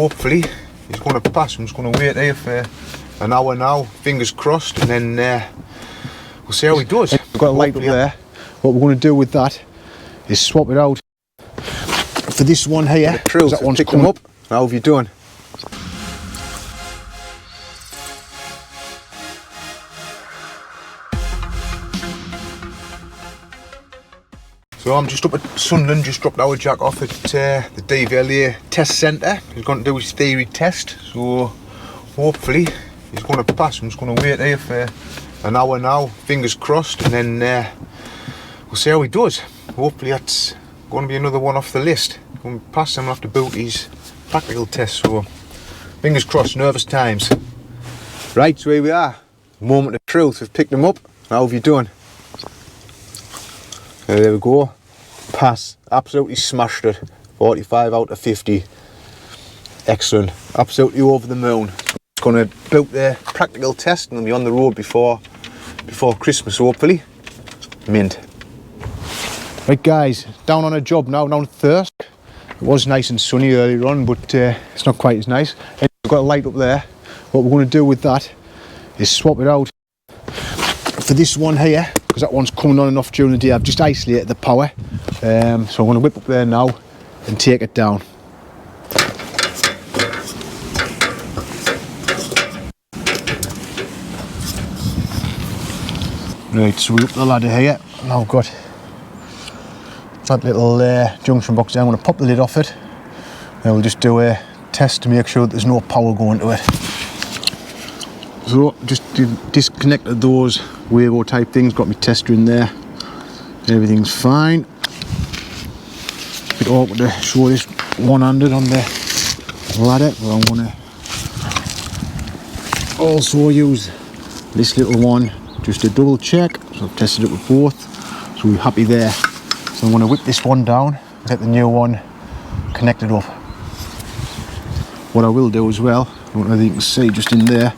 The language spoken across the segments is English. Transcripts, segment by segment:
Hopefully he's going to pass. I'm just going to wait here for an hour now, fingers crossed, and then we'll see how he does. We've got a light up there. What we're going to do with that is swap it out for this one here. True, that one's picked them up. How have you done? So I'm just up at Sunderland, just dropped our Jack off at the DVLA test centre. He's going to do his theory test, so hopefully he's going to pass. I'm just going to wait here for an hour now, fingers crossed, and then we'll see how he does. Hopefully that's going to be another one off the list. Going to pass him, I'll have to boot his practical test, so fingers crossed, nervous times. Right, so here we are, moment of truth. We've picked him up. How have you done? There we go, pass, absolutely smashed it, 45 out of 50, excellent, absolutely over the moon. Going to boot the practical test and we'll be on the road before Christmas hopefully, mint. Right guys, down on a job now, down at Thirsk. It was nice and sunny earlier on, but it's not quite as nice. We've got a light up there. What we're going to do with that is swap it out for this one here, because that one's coming on and off during the day. I've just isolated the power, so I'm going to whip up there now and take it down. Right, so we're up the ladder here. Now I've got that little junction box there. I'm going to pop the lid off it and we'll just do a test to make sure that there's no power going to it. So just disconnected those Wago type things, got my tester in there, everything's fine. A bit awkward to show this one-handed on the ladder, but I'm going to also use this little one just to double check. So I've tested it with both, so we're happy there. So I'm going to whip this one down, get the new one connected up. What I will do as well, I don't know if you can see just in there,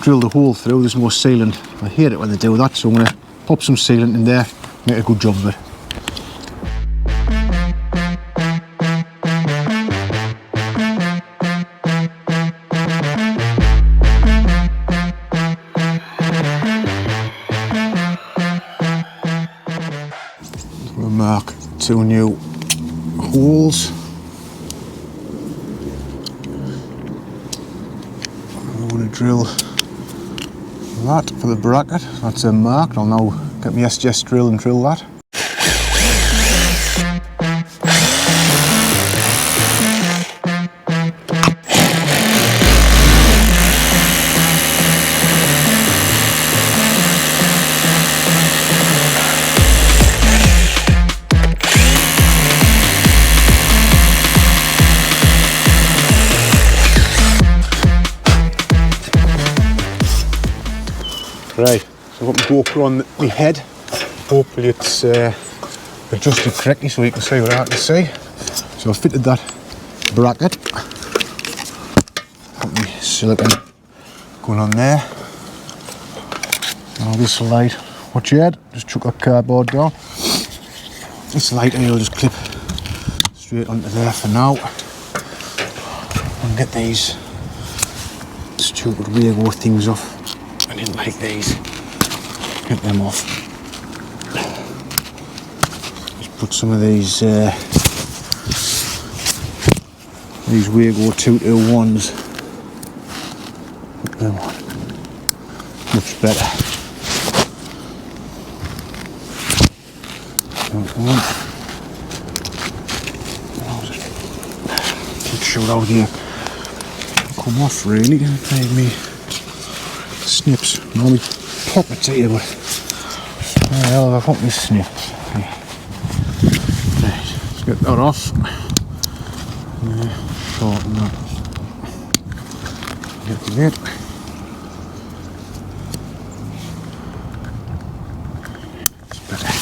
drill the hole through. There's no sealant. I hate it when they do that, so I'm going to pop some sealant in there, make a good job of it. We'll mark 2 new holes. I'm going to drill that for the bracket. That's marked. I'll now get my SGS drill and drill that. Right, so I've got my GoPro on my head. Hopefully it's adjusted correctly so you can see what I have to see. So I've fitted that bracket. Got my silicone going on there. Now this light, watch your head, just chuck that cardboard down. This light here will just clip straight onto there for now. And get these stupid Wago things off. I didn't like these. Get them off. Just put some of these Wago 221s. Put them on. Much better. I'll just take a shot out here. Come off really. Made me snips. Normally pockets here, but where the hell have I put my snips? Right, let's get that off. Shorten that. Get the lid. It's better.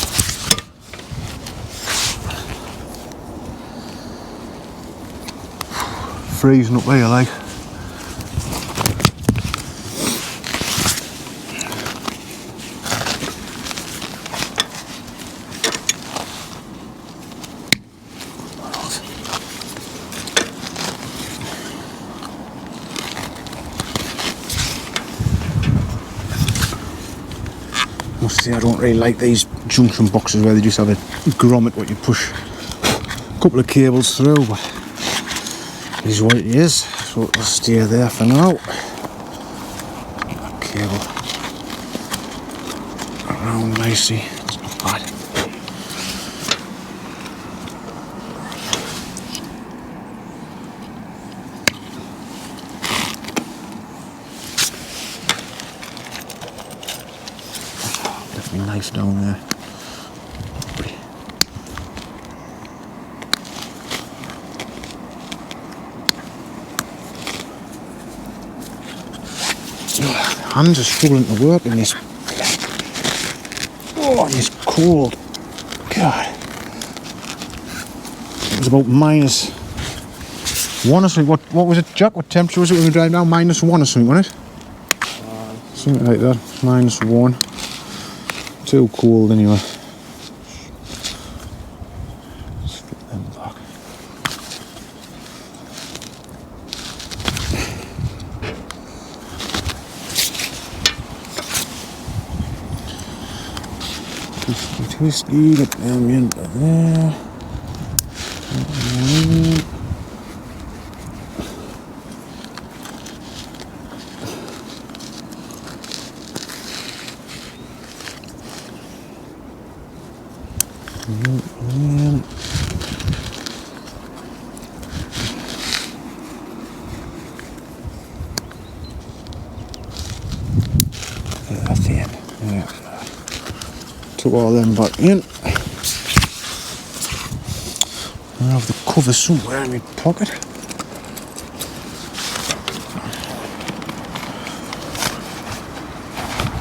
Freezing up there, like. must say I don't really like these junction boxes where they just have a grommet what you push a couple of cables through, but it is what it is, so it'll stay there for now. That cable around nicely, it's not bad. Definitely nice down there. Hands are struggling to work in this. Oh, it's cold. God. It was about -1 or something. What was it, Jack? What temperature was it when we drive down? -1 or something, wasn't it? Something like that. -1. Too cold anyway. Let's get them back. Twisty, get them into there. That's the end. Yeah. Took all them back in. I have the cover somewhere in my pocket.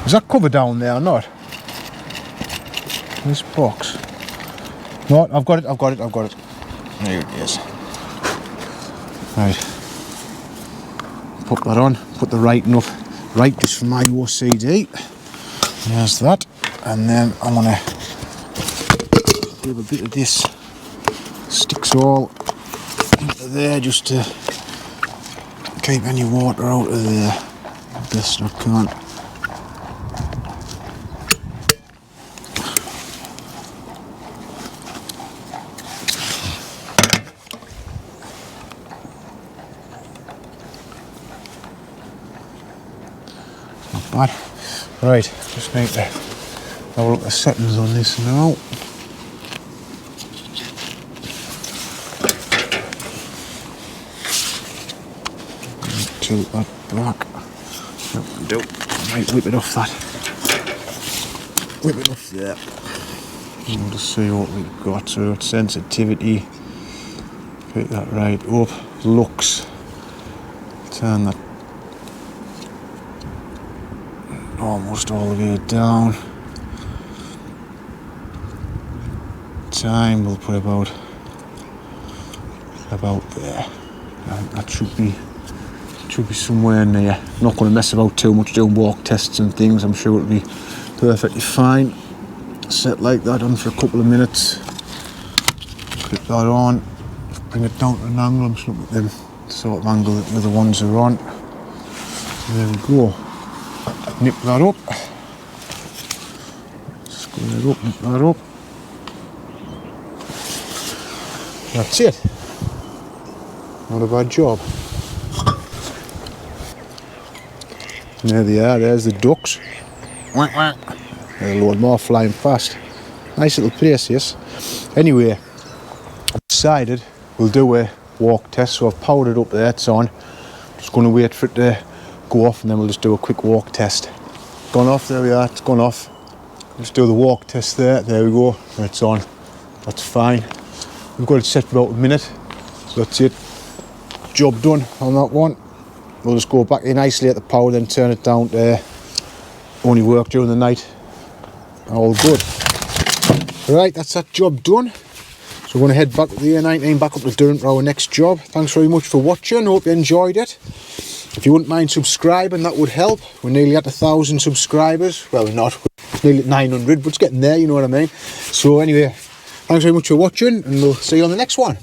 Is that cover down there or not? This box. No, I've got it. There it is. Right. Put that on. Put the writing up. Right, just for my OCD. There's that. And then I'm going to give a bit of this. Sticks all into there just to keep any water out of there. Best I can. Not bad. Right, just need to have a look at the settings on this now. Tilt that back. That will do. I might whip it off that. Whip it off there. And we'll just see what we've got. So sensitivity. Pick that right up. Lux. Turn that almost all the way down. Time we'll put about there. That should be somewhere near. Not going to mess about too much doing walk tests and things. I'm sure it'll be perfectly fine. Set like that on for a couple of minutes. Clip that on. Bring it down to an angle. I'm just looking at them sort of angle that the ones are on. There we go. Nip that up. Square it up, nip that up. That's it. Not a bad job. And there they are, there's the ducks. There's a load more flying past. Nice little place, yes. Anyway, I've decided we'll do a walk test, so I've powered it up there, it's on. Just going to wait for it to go off and then we'll just do a quick walk test. Gone off, there we are, it's gone off. Let's do the walk test there we go, it's on. That's fine. We've got it set for about a minute, so that's it. Job done on that one. We'll just go back in nicely at the power, then turn it down to only work during the night. All good. Right, that's that job done. So we're going to head back to the A19, back up to Durham for our next job. Thanks very much for watching, hope you enjoyed it. If you wouldn't mind subscribing, that would help. We're nearly at 1,000 subscribers. Well, we're not, we're nearly at 900, but it's getting there, you know what I mean. So anyway, thanks very much for watching, and we'll see you on the next one.